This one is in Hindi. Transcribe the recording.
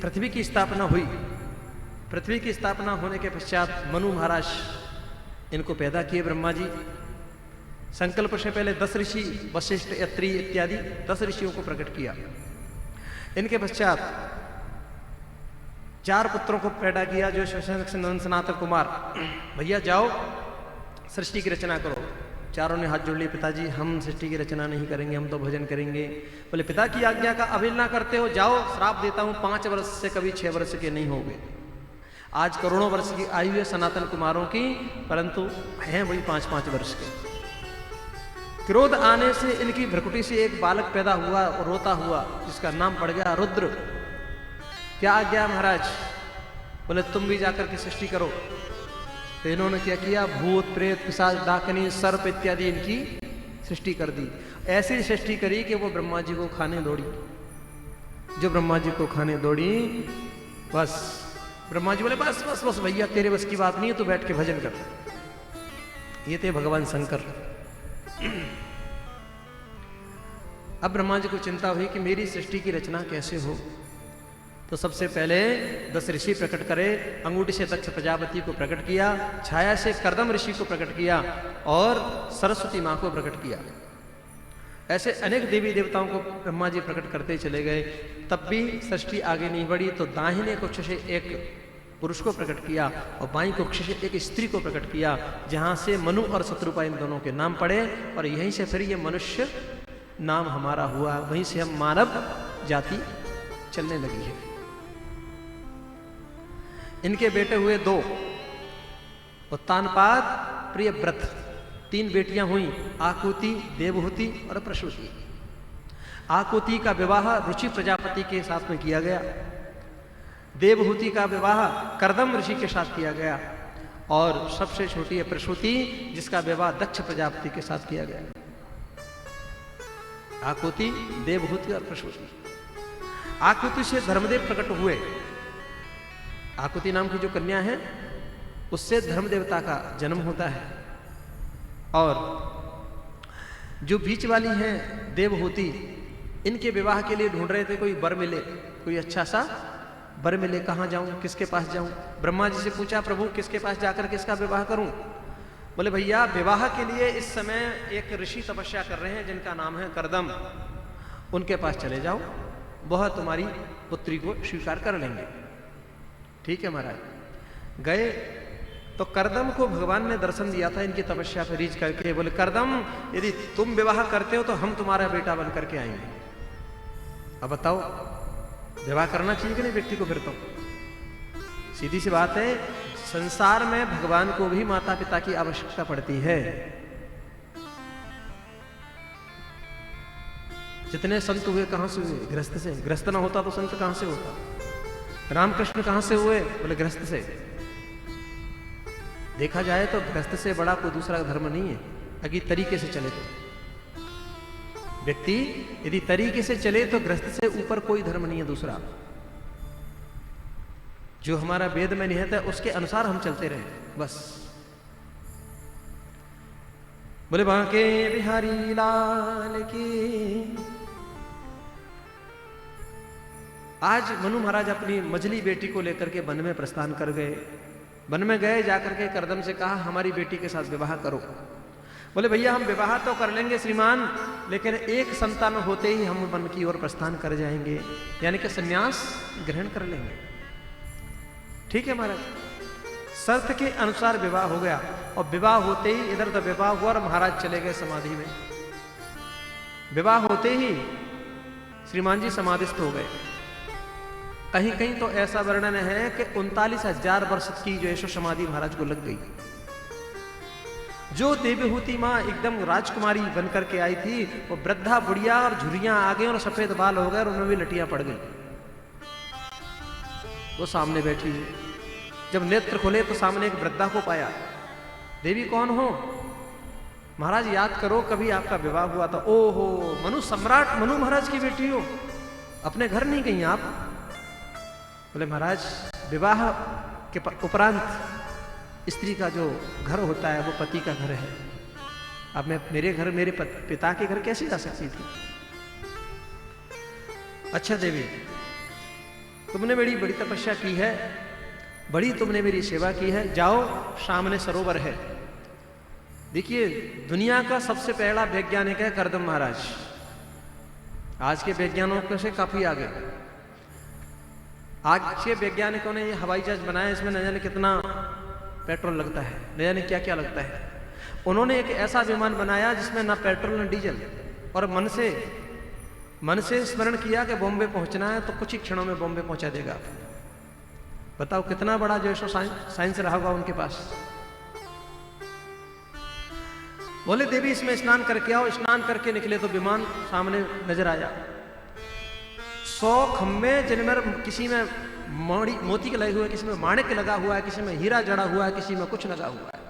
पृथ्वी की स्थापना हुई। पृथ्वी की स्थापना होने के पश्चात मनु महाराज इनको पैदा किए ब्रह्मा जी। संकल्प से पहले 10 ऋषि वशिष्ठ, अत्रि इत्यादि 10 ऋषियों को प्रकट किया। इनके पश्चात 4 पुत्रों को पैदा किया, जो सनातन कुमार, भैया जाओ सृष्टि की रचना करो। चारों ने हाथ जोड़ लिए, पिताजी हम सृष्टि की रचना नहीं करेंगे, हम तो भजन करेंगे। बोले पिता की आज्ञा का अवहेलना करते हो, जाओ श्राप देता हूं, 5 वर्ष से कभी 6 वर्ष के नहीं होंगे। आज करोड़ों वर्ष की आयु है सनातन कुमारों की, परंतु हैं वही 5-5 वर्ष के। क्रोध आने से इनकी भ्रकुटी से एक बालक पैदा हुआ और रोता हुआ, जिसका नाम पड़ गया रुद्र। क्या आज्ञा महाराज? बोले तुम भी जाकर के सृष्टि करो। तो इन्होंने क्या किया, भूत प्रेत पिशाच डाकनी सर्प इत्यादि इनकी सृष्टि कर दी। ऐसी सृष्टि करी कि वो ब्रह्मा जी को खाने दौड़ी। जो ब्रह्मा जी को खाने दौड़ी, बस ब्रह्मा जी बोले बस बस बस भैया तेरे बस की बात नहीं है, तू बैठ के भजन कर। ये थे भगवान शंकर। अब ब्रह्मा जी को चिंता हुई कि मेरी सृष्टि की रचना कैसे हो। तो सबसे पहले 10 ऋषि प्रकट करे। अंगूठी से दक्ष प्रजापति को प्रकट किया, छाया से कर्दम ऋषि को प्रकट किया और सरस्वती मां को प्रकट किया। ऐसे अनेक देवी देवताओं को ब्रह्मा जी प्रकट करते चले गए। तब भी सृष्टि आगे नहीं बढ़ी। तो दाहिने कक्ष से एक पुरुष को प्रकट किया और बाईं कक्ष से एक स्त्री को प्रकट किया, जहां से मनु और शत्रुपा इन दोनों के नाम पड़े। और यहीं से फिर ये मनुष्य नाम हमारा हुआ, वहीं से हम मानव जाति चलने लगी है। इनके बेटे हुए 2, उत्तानपाद प्रियव्रत। 3 बेटियां हुई, आकुति, देवहूति और प्रसूति। आकुति का विवाह रुचि प्रजापति के साथ में किया गया। देवहूति का विवाह कर्दम ऋषि के साथ किया गया। और सबसे छोटी है प्रसूति, जिसका विवाह दक्ष प्रजापति के साथ किया गया। आकुति, देवहूति और प्रसूति। आकुति से धर्मदेव प्रकट हुए। आकुति नाम की जो कन्या है, उससे धर्म देवता का जन्म होता है। और जो बीच वाली है देवहूति, इनके विवाह के लिए ढूंढ रहे थे कोई वर मिले, कोई अच्छा सा वर मिले। कहाँ जाऊं, किसके पास जाऊं? ब्रह्मा जी से पूछा, प्रभु किसके पास जाकर किसका विवाह करूं? बोले भैया विवाह के लिए इस समय एक ऋषि तपस्या कर रहे हैं, जिनका नाम है कर्दम। उनके पास चले जाओ, वह तुम्हारी पुत्री को स्वीकार कर लेंगे। ठीक है महाराज। गए तो कर्दम को भगवान ने दर्शन दिया था इनकी तपस्या पर रीझ करके। बोले कर्दम यदि तुम विवाह करते हो तो हम तुम्हारा बेटा बन करके आएंगे। अब बताओ विवाह करना चाहिए कि नहीं व्यक्ति को? फिर तो सीधी सी बात है, संसार में भगवान को भी माता पिता की आवश्यकता पड़ती है। जितने संत हुए कहां से हुए? गृहस्थ से। गृहस्थ ना होता तो संत कहां से होता? रामकृष्ण कहां से हुए? बोले गृहस्थ से। देखा जाए तो गृहस्थ से बड़ा कोई दूसरा धर्म नहीं है, अगर तरीके से चले तो। व्यक्ति यदि तरीके से चले तो गृहस्थ से ऊपर कोई धर्म नहीं है दूसरा। जो हमारा वेद में निहित है उसके अनुसार हम चलते रहे, बस। बोले बांके बिहारी लाल की। आज मनु महाराज अपनी मझली बेटी को लेकर के वन में प्रस्थान कर गए। वन में गए, जाकर के कर्दम से कहा हमारी बेटी के साथ विवाह करो। बोले भैया हम विवाह तो कर लेंगे श्रीमान, लेकिन एक संतान होते ही हम वन की ओर प्रस्थान कर जाएंगे, यानी कि संन्यास ग्रहण कर लेंगे। ठीक है महाराज। शर्त के अनुसार विवाह हो गया और विवाह होते ही इधर तो विवाह हुआ और महाराज चले गए समाधि में। विवाह होते ही श्रीमान जी समाधिस्थ हो गए। कहीं कहीं तो ऐसा वर्णन है कि 39,000 वर्ष की जो है समाधि महाराज को लग गई। जो देवहूति मां एकदम राजकुमारी बन करके आई थी, वो वृद्धा बुढ़िया और झुर्रियां आ गई और सफेद बाल हो गए और उनमें भी लटियां पड़ गई। वो सामने बैठी है। जब नेत्र खोले तो सामने एक वृद्धा को पाया। देवी कौन हो? महाराज याद करो कभी आपका विवाह हुआ था। ओहो, मनु सम्राट मनु महाराज की बेटी हो, अपने घर नहीं गई आप? बोले महाराज विवाह के उपरांत स्त्री का जो घर होता है वो पति का घर है। अब मैं मेरे घर मेरे पिता के घर कैसे जा सकती थी? अच्छा देवी, तुमने बड़ी बड़ी तपस्या की है, बड़ी तुमने मेरी सेवा की है, जाओ सामने सरोवर है। देखिए दुनिया का सबसे पहला वैज्ञानिक है करदम महाराज, आज के वैज्ञानिकों से काफी आगे। आज के वैज्ञानिकों ने ये हवाई जहाज बनाया, इसमें न जाने कितना पेट्रोल लगता है, न जाने क्या क्या लगता है। उन्होंने एक ऐसा विमान बनाया जिसमें ना पेट्रोल न डीजल, और मन से स्मरण किया कि बॉम्बे पहुंचना है तो कुछ ही क्षणों में बॉम्बे पहुंचा देगा। बताओ कितना बड़ा जो है साइंस रहा होगा उनके पास। बोले देवी इसमें स्नान करके आओ, स्नान करके निकले तो विमान सामने नजर आया। 100 खम्भे जिनमें किसी में मोती के लगे हुए, किसी में माणिक लगा हुआ है, किसी में हीरा जड़ा हुआ है, किसी में कुछ लगा हुआ है।